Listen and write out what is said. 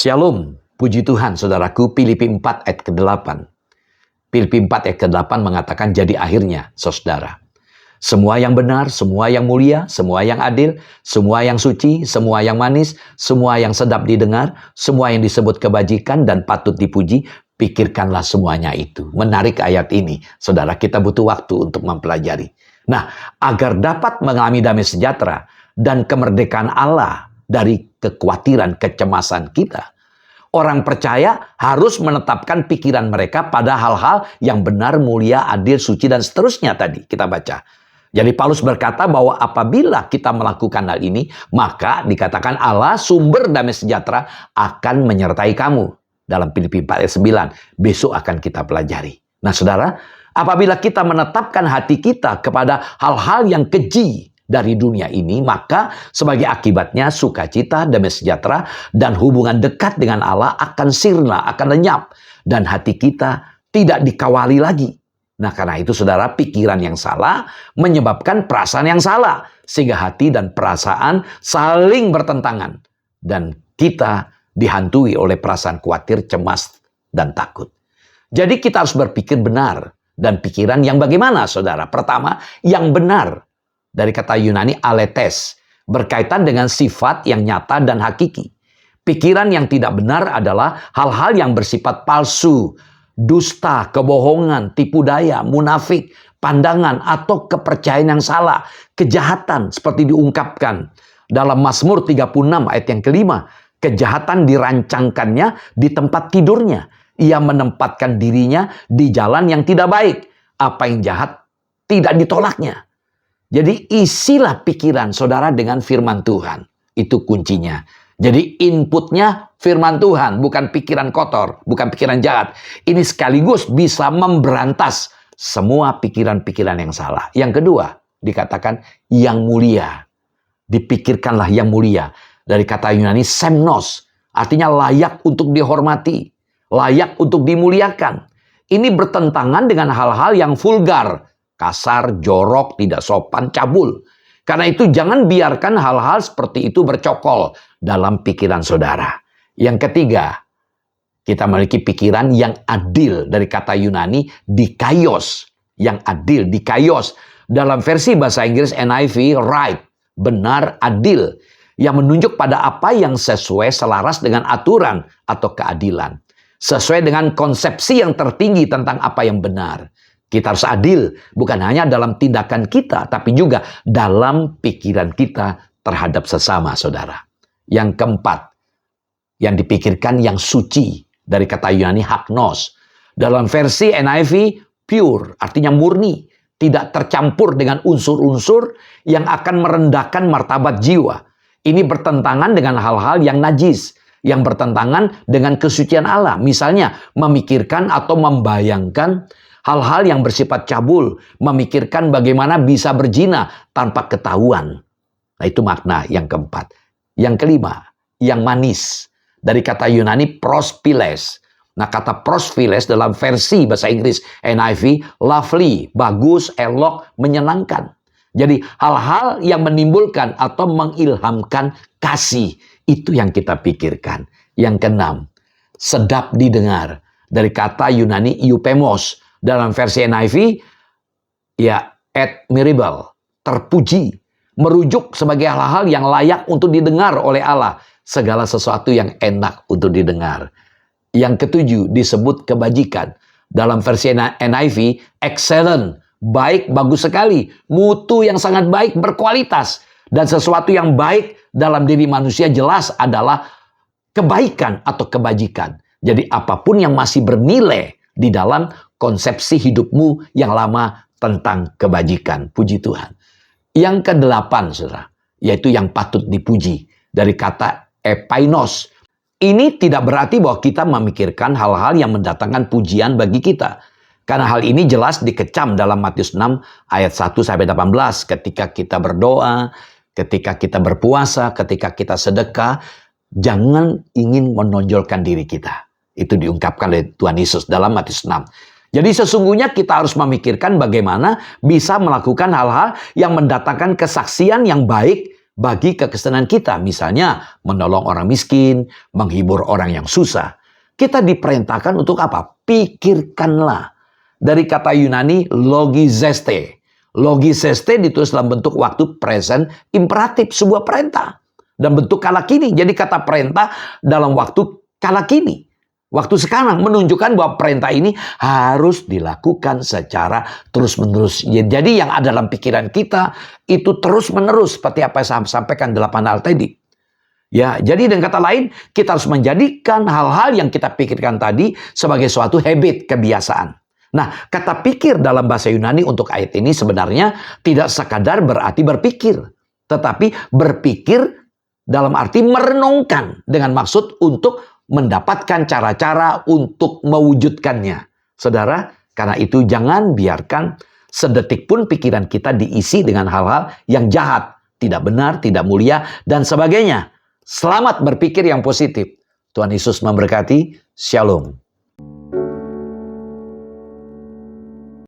Shalom, puji Tuhan saudaraku. Filipi 4 ayat ke-8. Filipi 4 ayat ke-8 mengatakan, jadi akhirnya saudara, semua yang benar, semua yang mulia, semua yang adil, semua yang suci, semua yang manis, semua yang sedap didengar, semua yang disebut kebajikan dan patut dipuji, pikirkanlah semuanya itu. Menarik ayat ini, saudara, kita butuh waktu untuk mempelajari. Nah, agar dapat mengalami damai sejahtera dan kemerdekaan Allah dari kekhawatiran, kecemasan kita, orang percaya harus menetapkan pikiran mereka pada hal-hal yang benar, mulia, adil, suci, dan seterusnya tadi kita baca. Jadi Paulus berkata bahwa apabila kita melakukan hal ini, maka dikatakan Allah sumber damai sejahtera akan menyertai kamu. Dalam Filipi 4 ayat 9, besok akan kita pelajari. Nah saudara, apabila kita menetapkan hati kita kepada hal-hal yang keji dari dunia ini, maka sebagai akibatnya sukacita, damai sejahtera, dan hubungan dekat dengan Allah akan sirna, akan lenyap. Dan hati kita tidak dikawali lagi. Nah karena itu saudara, pikiran yang salah menyebabkan perasaan yang salah. Sehingga hati dan perasaan saling bertentangan. Dan kita dihantui oleh perasaan khawatir, cemas, dan takut. Jadi kita harus berpikir benar. Dan pikiran yang bagaimana saudara? Pertama, yang benar. Dari kata Yunani aletes. Berkaitan dengan sifat yang nyata dan hakiki. Pikiran yang tidak benar adalah hal-hal yang bersifat palsu, dusta, kebohongan, tipu daya, munafik, pandangan, atau kepercayaan yang salah, kejahatan seperti diungkapkan dalam Mazmur 36 ayat yang kelima. Kejahatan dirancangkannya di tempat tidurnya. Ia menempatkan dirinya di jalan yang tidak baik. Apa yang jahat tidak ditolaknya. Jadi isilah pikiran saudara dengan firman Tuhan. Itu kuncinya. Jadi inputnya firman Tuhan, bukan pikiran kotor, bukan pikiran jahat. Ini sekaligus bisa memberantas semua pikiran-pikiran yang salah. Yang kedua, dikatakan yang mulia. Dipikirkanlah yang mulia. Dari kata Yunani semnos, artinya layak untuk dihormati, layak untuk dimuliakan. Ini bertentangan dengan hal-hal yang vulgar, kasar, jorok, tidak sopan, cabul. Karena itu jangan biarkan hal-hal seperti itu bercokol dalam pikiran saudara. Yang ketiga, kita memiliki pikiran yang adil. Dari kata Yunani, dikaios. Yang adil, dikaios. Dalam versi bahasa Inggris NIV, right, benar, adil. Yang menunjuk pada apa yang sesuai selaras dengan aturan atau keadilan. Sesuai dengan konsepsi yang tertinggi tentang apa yang benar. Kita harus adil, bukan hanya dalam tindakan kita, tapi juga dalam pikiran kita terhadap sesama saudara. Yang keempat, yang dipikirkan yang suci, dari kata Yunani haknos. Dalam versi NIV, pure, artinya murni, tidak tercampur dengan unsur-unsur yang akan merendahkan martabat jiwa. Ini bertentangan dengan hal-hal yang najis, yang bertentangan dengan kesucian Allah. Misalnya, memikirkan atau membayangkan hal-hal yang bersifat cabul, memikirkan bagaimana bisa berzina tanpa ketahuan. Nah itu makna yang keempat. Yang kelima, yang manis. Dari kata Yunani prospiles. Nah kata prospiles dalam versi bahasa Inggris NIV, lovely, bagus, elok, menyenangkan. Jadi hal-hal yang menimbulkan atau mengilhamkan kasih. Itu yang kita pikirkan. Yang keenam, sedap didengar. Dari kata Yunani eupemos. Dalam versi NIV, ya admirable, terpuji, merujuk sebagai hal-hal yang layak untuk didengar oleh Allah. Segala sesuatu yang enak untuk didengar. Yang ketujuh, disebut kebajikan. Dalam versi NIV, excellent, baik, bagus sekali. Mutu yang sangat baik, berkualitas. Dan sesuatu yang baik dalam diri manusia jelas adalah kebaikan atau kebajikan. Jadi apapun yang masih bernilai di dalam konsepsi hidupmu yang lama tentang kebajikan. Puji Tuhan. Yang kedelapan, saudara, yaitu yang patut dipuji. Dari kata epainos. Ini tidak berarti bahwa kita memikirkan hal-hal yang mendatangkan pujian bagi kita. Karena hal ini jelas dikecam dalam Matius 6 ayat 1-18. Ketika kita berdoa, ketika kita berpuasa, ketika kita sedekah, jangan ingin menonjolkan diri kita. Itu diungkapkan oleh Tuhan Yesus dalam Matius 6. Jadi sesungguhnya kita harus memikirkan bagaimana bisa melakukan hal-hal yang mendatangkan kesaksian yang baik bagi kekesenangan kita. Misalnya, menolong orang miskin, menghibur orang yang susah. Kita diperintahkan untuk apa? Pikirkanlah. Dari kata Yunani, logizeste. Logizeste ditulis dalam bentuk waktu present imperatif, sebuah perintah. Dan bentuk kala kini. Jadi kata perintah dalam waktu kala kini. Waktu sekarang menunjukkan bahwa perintah ini harus dilakukan secara terus-menerus. Jadi yang ada dalam pikiran kita itu terus-menerus seperti apa yang saya sampaikan 8 hal tadi. Ya, jadi dengan kata lain kita harus menjadikan hal-hal yang kita pikirkan tadi sebagai suatu habit, kebiasaan. Nah, kata pikir dalam bahasa Yunani untuk ayat ini sebenarnya tidak sekadar berarti berpikir, tetapi berpikir dalam arti merenungkan dengan maksud untuk mendapatkan cara-cara untuk mewujudkannya. Saudara, karena itu jangan biarkan sedetik pun pikiran kita diisi dengan hal-hal yang jahat, tidak benar, tidak mulia, dan sebagainya. Selamat berpikir yang positif. Tuhan Yesus memberkati. Shalom.